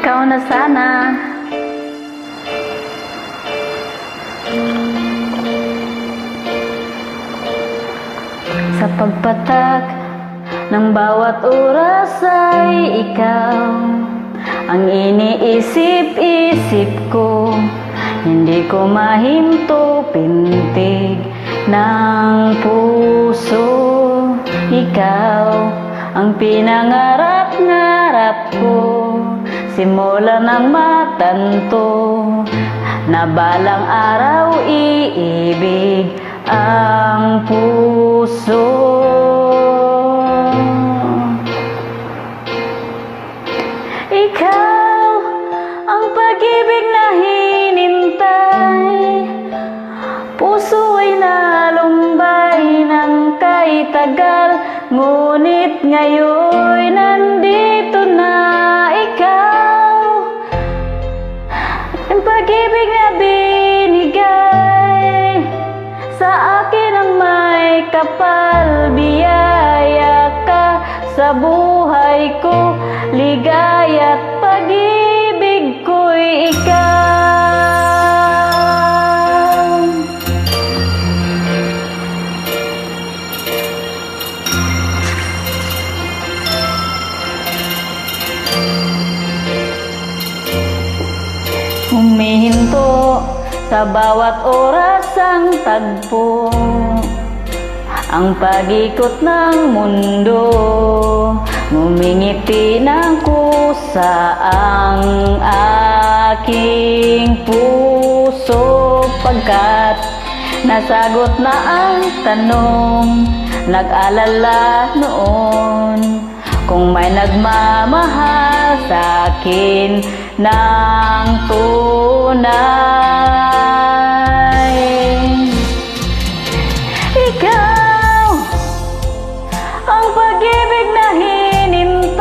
ikaw na sana. Sa pagpatak ng bawat oras ay ikaw ang iniisip-isip ko. Hindi ko mahinto pintig ng puso. Ikaw ang pinangarap-ngarap ko, simula ng matanto na balang araw iibig ang puso. Ikaw ang pag-ibig na hinintay, puso ay nalumbay ng kay tagal, ngunit ngayon nandito na ikaw. Ang pag-ibig na binigay sa akin ang may kapal, biyaya ka sa buhay ko, ligaya at pag-ibig ko'y ikaw. Humihinto sa bawat oras ang tagpo, ang pag-ikot ng mundo, ngumingiti ng kusa ang aking puso. Pagkat nasagot na ang tanong, nag-alala noon kung may nagmamahal sa'kin ng tunay. Ikaw ang pag-ibig na hinintay,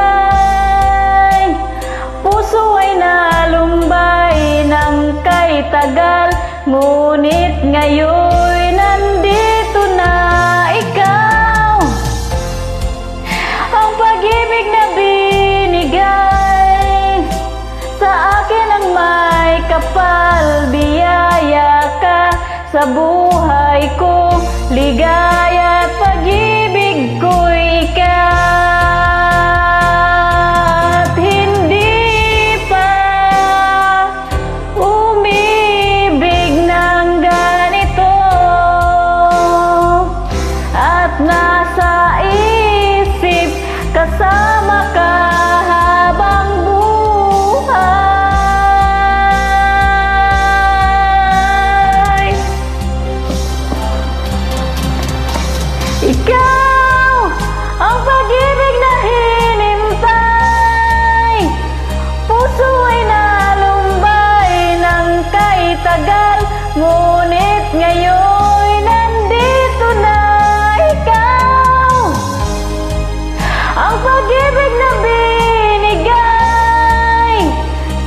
puso ay nalumbay ng kay tagal, ngunit ngayon nandito na ikaw. Ang pag-ibig na binigay sa akin ang may kapal, biyaya ka sa buhay ko, ligaya at pag-ibig ko'y ikaw. At hindi pa umibig ng ganito, at nasa isip kasama ka habang buhay. Ikaw ang pag-ibig na hinintay, puso ay nalumbay ng kay tagal, ngunit ngayon nandito na ikaw. Ang pag-ibig na binigay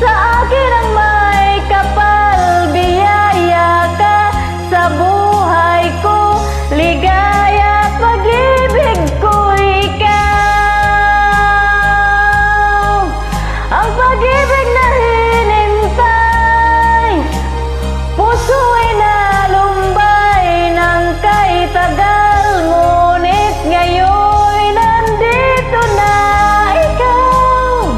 sa akin ang may kapal, biyaya ka sa buhay ko, ligaya at pag-ibig ko'y ikaw. Ang pag-ibig na hinintay, puso ay nalumbay ng kay tagal, ngunit ngayon nandito na ikaw.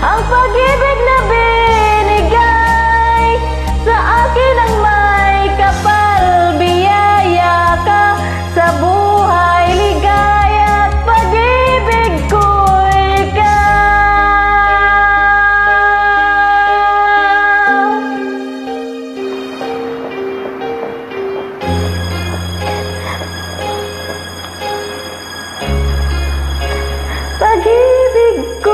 Ang pag-ibig na binigay sa akin ang may kapal, biyaya ka sa buhay, ligaya at pag-ibig ko'y ikaw. Pag-ibig ko